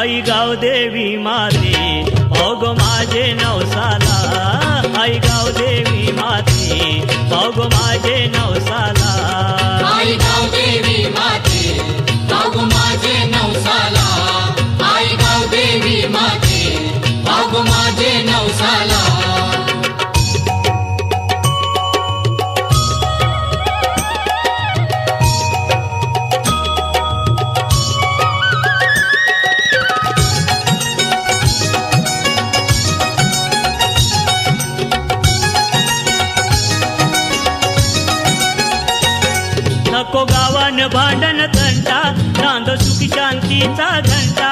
आई गाव देवी माते पाव ग माझे नवसाला, आई गाव देवी माते पाव ग माझे नवसाला, आई गाव देवी माते पाव ग माझे नवसाला, आई गाव देवी माते पाव ग माझे नवसाला. नको गावान भांडण तंटा, नांद सुखी शांतीचा घंटा,